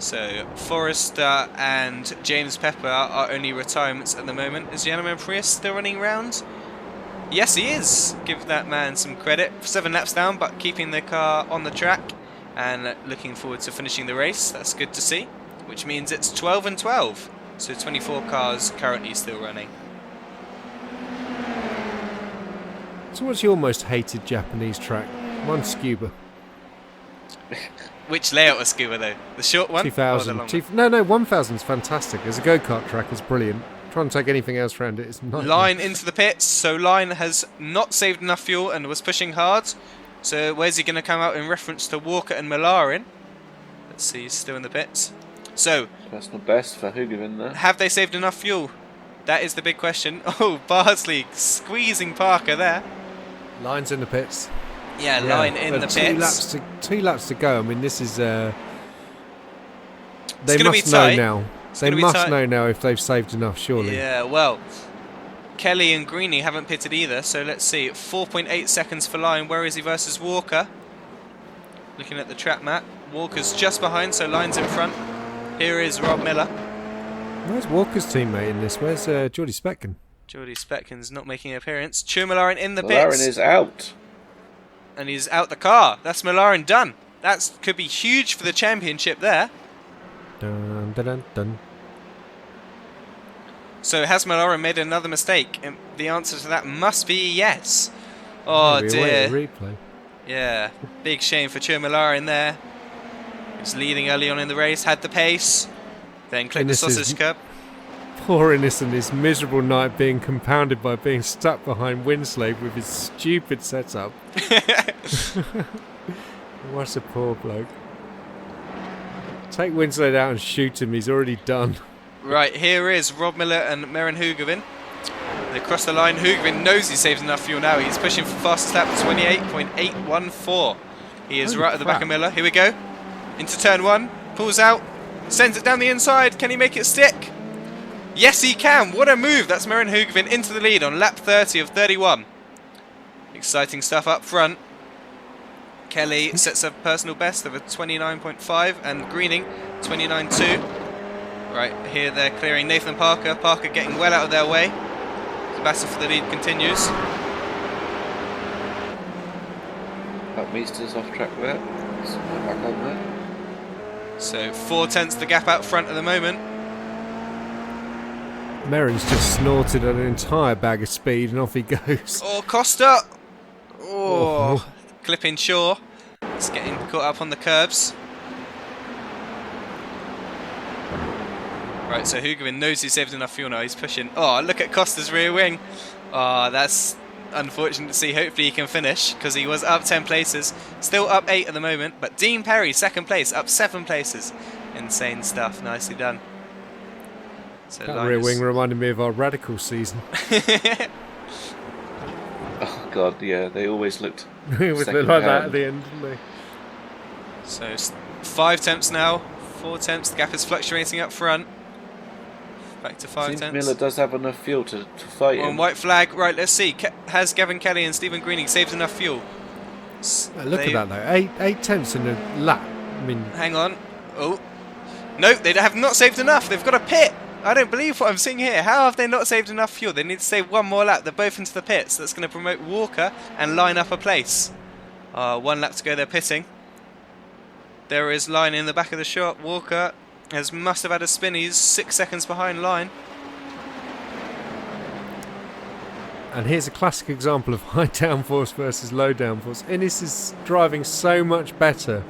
So Forrester and James Pepper are only retirements at the moment. Is Yanniman Prius still running round? Yes, he is. Give that man some credit. 7 laps down, but keeping the car on the track and looking forward to finishing the race. That's good to see. Which means it's 12 and 12. So 24 cars currently still running. So what's your most hated Japanese track? Mine's Scuba. Which layout was Scuba though? The short one? 2000. Or the long one? No, 1000's fantastic. As a go-kart track, it's brilliant. Trying to take anything else around it is not. Line into the pits. So Line has not saved enough fuel and was pushing hard. So where's he going to come out in reference to Walker and Malarin? Let's see, he's still in the pits. So, personal best for Hugovin there. have they saved enough fuel? That is the big question. Oh, Barsley squeezing Parker there. Line's in the pits. Yeah, Line in the pits. 2 laps to go. I mean, this is. They gonna be must know tight. now. They gonna be must tight. know now if they've saved enough, surely. Yeah, well, Kelly and Greeny haven't pitted either, so let's see. 4.8 seconds for Line. Where is he versus Walker? Looking at the track map. Walker's just behind, so Line's in front. Here is Rob Miller. Where's Walker's teammate in this? Where's Geordie Spetkin? Geordie Spetkin's not making an appearance. Churmalarin in the Malarin pits. is out. And he's out the car. That's Malarin done. That could be huge for the championship there. Dun, dun, dun, dun. So has Malarin made another mistake? And the answer to that must be yes. Oh Maybe await a dear. replay. Yeah, big shame for Churmalarin there. He was leading early on in the race, had the pace, then clipped the this is- sausage cup. Poor Innocent, his miserable night being compounded by being stuck behind Winslade with his stupid setup. What a poor bloke. Take Winslade out and shoot him, he's already done. Right, here is Rob Miller and Meren Hugovin. They cross the line. Hugovin knows he saves enough fuel now. He's pushing for fastest lap, 28.814. He is Holy right at the back crap. of Miller. Here we go. Into turn 1. Pulls out. Sends it down the inside. Can he make it stick? Yes, he can. What a move. That's Meren Hugovin into the lead on lap 30 of 31. Exciting stuff up front. Kelly sets a personal best of a 29.5 and Greening 29.2. Right, here they're clearing Nathan Parker. Parker getting well out of their way. The battle for the lead continues. Meester's off track there. So back on there. So 4/10 the gap out front at the moment. Merrin's just snorted an entire bag of speed and off he goes. Oh, Costa! Oh, clipping Shaw. It's getting caught up on the curbs. Right, so Hugovin knows he saved enough fuel now. He's pushing. Oh, look at Costa's rear wing. Oh, that's unfortunate to see. Hopefully he can finish because he was up 10 places. Still up 8 at the moment. But Dean Perry, second place, up 7 places. Insane stuff. Nicely done. So That rear wing reminded me of our Radical season. Oh god, yeah, they always looked. It was a bit like that at the end, didn't they? So 5 temps now, 4 temps. The gap is fluctuating up front. Back to 5 Seems tenths. Miller does have enough fuel to fight On him. white flag. Right, let's see. Has Gavin Kelly and Stephen Greening saved enough fuel? Look at that though, 8 tenths in a lap. I mean, Hang on. Oh. No, they have not saved enough. They've got a pit. I don't believe what I'm seeing here. How have they not saved enough fuel? They need to save one more lap. They're both into the pits. That's going to promote Walker and line up a place. 1 lap to go. They're pitting. There is Line in the back of the shot. Walker must have had a spin. He's 6 seconds behind Line. and here's a classic example of high downforce versus low downforce. Innes is driving so much better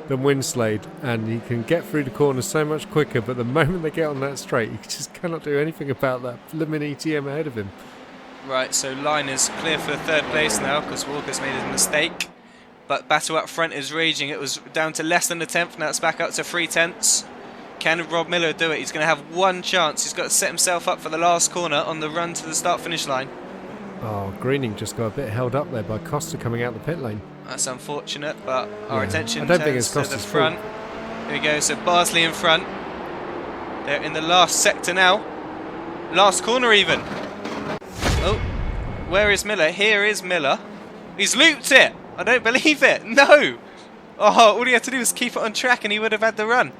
than Winslade, and he can get through the corners so much quicker, but the moment they get on that straight, he just cannot do anything about that Lemon ETM ahead of him. Right, so Line is clear for 3rd place now because Walker's made a mistake. But battle up front is raging. It was down to less than a tenth. Now it's back up to 3 tenths. Can Rob Miller do it? He's going to have one chance. He's got to set himself up for the last corner on the run to the start-finish line. Oh, Greening just got a bit held up there by Costa coming out the pit lane. That's unfortunate, but our Yeah. attention I don't think turns it's to the Costa's front. Here we go. So Barsley in front. They're in the last sector now. Last corner even. Oh, where is Miller? Here is Miller. He's looped it. I don't believe it. No. Oh, all he had to do was keep it on track and he would have had the run.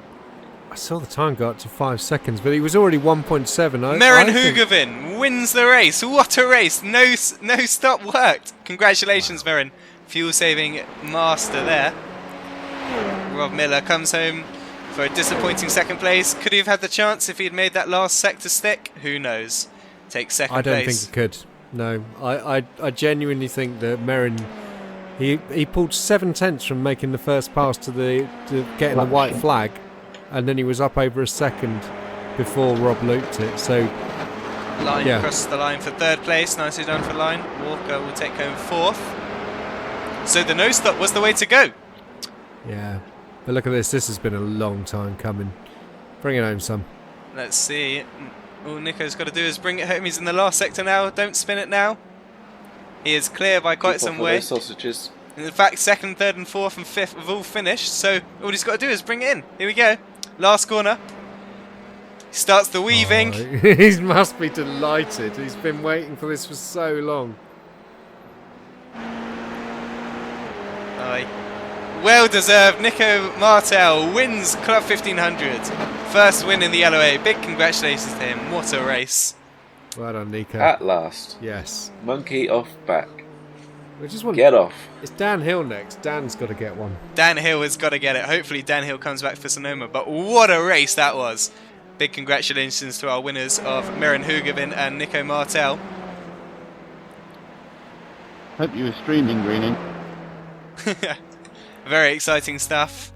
I saw the time go up to 5 seconds, but he was already 1.7. Meren Hugavin wins the race. What a race. No stop worked. Congratulations, Meren. Fuel saving master there. Rob Miller comes home for a disappointing 2nd place. Could he have had the chance if he had made that last sector stick? Who knows? Takes 2nd place. I don't think he could. No, I genuinely think that Meren, he pulled 7 tenths from making the first pass to getting the white flag, and then he was up over a second before Rob looped it. So Line crosses the line for 3rd place. Nicely done for Line. Walker will take home 4th. So the no stop was the way to go. yeah, but look at this. This has been a long time coming. Bring it home, son. Let's see. All Nico's got to do is bring it home. He's in the last sector now. Don't spin it now. He is clear by quite some way. Sausages. In fact, 2nd, 3rd and 4th and 5th have all finished. So all he's got to do is bring it in. Here we go. Last corner. He starts the weaving. Oh, he must be delighted. He's been waiting for this for so long. Aye. Well deserved. Nico Martel wins Club 1500. First win in the LOA. Big congratulations to him. What a race. Well done, Nico. At last. Yes. Monkey off back. We just want. Get off. It's Dan Hill next. Dan's got to get one. Dan Hill has got to get it. Hopefully Dan Hill comes back for Sonoma. But what a race that was. Big congratulations to our winners of Meren Hugavin and Nico Martel. Hope you were streaming, Greening. Very exciting stuff.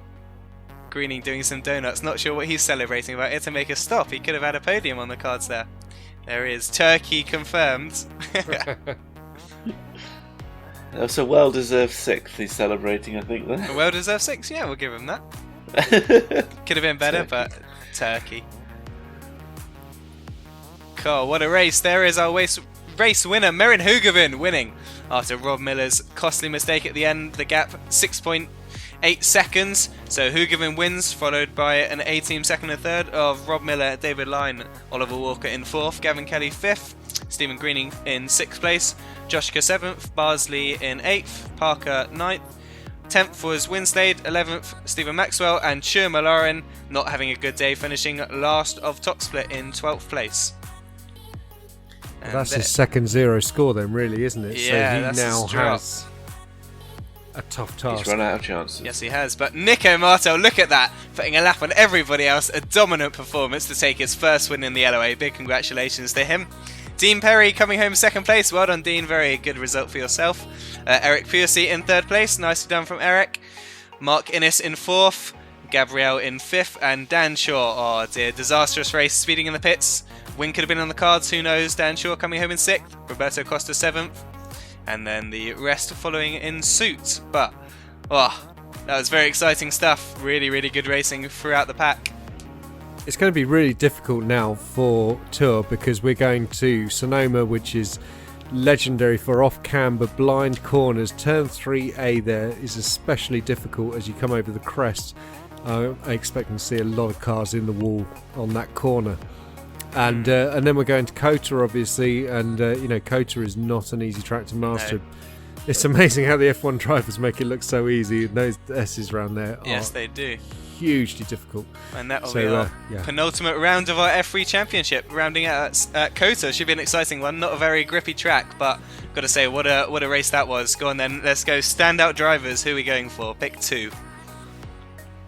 Greening doing some donuts. Not sure what he's celebrating about it to make a stop. He could have had a podium on the cards there. There is Turkey confirmed. That's a well-deserved 6th he's celebrating, I think. A well-deserved 6. Yeah, we'll give him that. Could have been better, but Turkey. Cool, what a race. There is our race winner, Meren Hugavin, winning after Rob Miller's costly mistake at the end. The gap 6.8 seconds. So Hugavin wins, followed by an A-team 2nd and 3rd of Rob Miller, David Line, Oliver Walker in 4th, Gavin Kelly 5th, Stephen Greening in 6th place, Joshua 7th, Barsley in 8th, Parker 9th, 10th was Winslade, 11th Stephen Maxwell, and Chur Malaren not having a good day, finishing last of top split in 12th place. Well, that's his second 0 score then, really, isn't it? Yeah, so he now his drop. has a tough task. He's run out of chances. Yes, he has. But Nico Martel, look at that, putting a lap on everybody else. A dominant performance to take his first win in the LOA. Big congratulations to him. Dean Perry coming home 2nd place. Well done, Dean. Very good result for yourself. Eric Piercy in 3rd place. Nicely done from Eric. Mark Innes in 4th. Gabrielle in 5th. And Dan Shaw. Oh dear, disastrous race. Speeding in the pits. Win could have been on the cards. Who knows? Dan Shaw coming home in 6th. Roberto Costa 7th. And then the rest following in suit. But, oh, that was very exciting stuff. Really, really good racing throughout the pack. It's going to be really difficult now for Tour because we're going to Sonoma, which is legendary for off-camber blind corners. Turn 3A there is especially difficult as you come over the crest. I expect to see a lot of cars in the wall on that corner. And then we're going to Kota, obviously, and Kota is not an easy track to master. No. It's amazing how the F1 drivers make it look so easy. And those S's around there Yes, are they do. hugely difficult. And that will be our penultimate round of our F3 Championship, rounding out at Kota. Should be an exciting one. Not a very grippy track, but got to say, what a race that was. Go on then, let's go. Standout drivers. Who are we going for? Pick 2.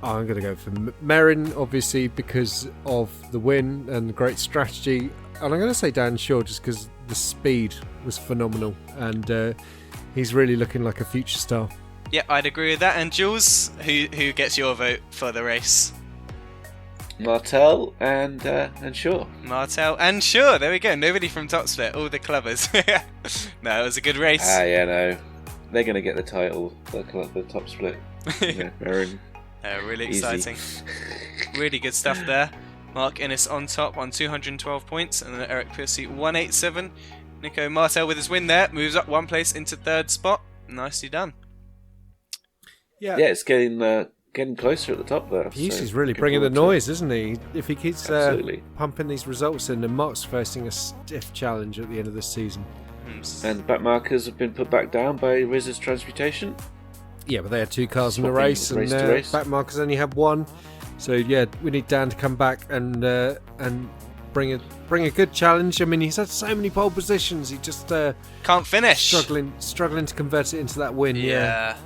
I'm going to go for Merrin, obviously, because of the win and the great strategy. And I'm going to say Dan Shaw, just because the speed was phenomenal. And he's really looking like a future star. Yeah, I'd agree with that. And Jules, who gets your vote for the race? Martel and Shaw. Martel and Shaw. There we go. Nobody from Top Split. All the clubbers. No, it was a good race. Yeah, no. They're going to get the title, the Top Split. Merrin. Really Easy. exciting. Really good stuff there. Mark Innes on top on 212 points, and then Eric Piercy 187. Nico Martel with his win there moves up 1 place into 3rd spot. Nicely done. Yeah, it's getting closer at the top there. He's really bringing the noise, isn't he? If he keeps pumping these results in, then Mark's facing a stiff challenge at the end of this season. And back markers have been put back down by Riz's Transmutation. Yeah, but they had 2 cars in the race, and back markers only had 1. So yeah, we need Dan to come back and bring a good challenge. I mean, he's had so many pole positions, he just can't finish. Struggling to convert it into that win. Yeah.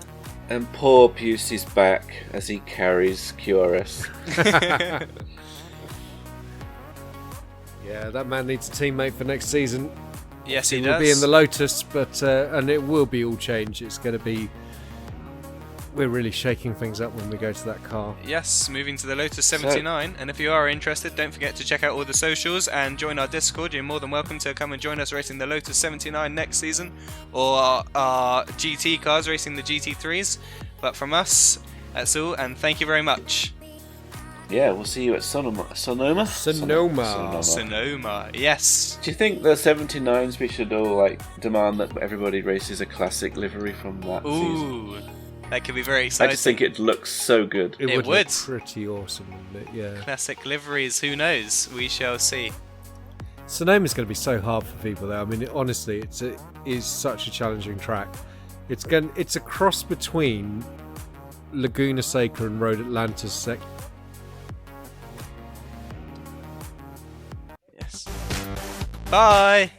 And poor Pusey's back as he carries QRS. Yeah, that man needs a teammate for next season. Yes, he will does. be in the Lotus, but and it will be all change. It's going to be. We're really shaking things up when we go to that car. Yes, moving to the Lotus 79. And if you are interested, don't forget to check out all the socials and join our Discord. You're more than welcome to come and join us racing the Lotus 79 next season, or our GT cars racing the GT3s. But from us, that's all, and thank you very much. Yeah, we'll see you at Sonoma, yes. Do you think the 79s we should all demand that everybody races a classic livery from that season? That could be very exciting. I just think it looks so good. It would look pretty awesome, wouldn't it? Yeah. Classic liveries, who knows? We shall see. Sonoma's going to be so hard for people there. I mean, honestly, it is such a challenging track. It's a cross between Laguna Seca and Road Atlantis. Yes. Bye.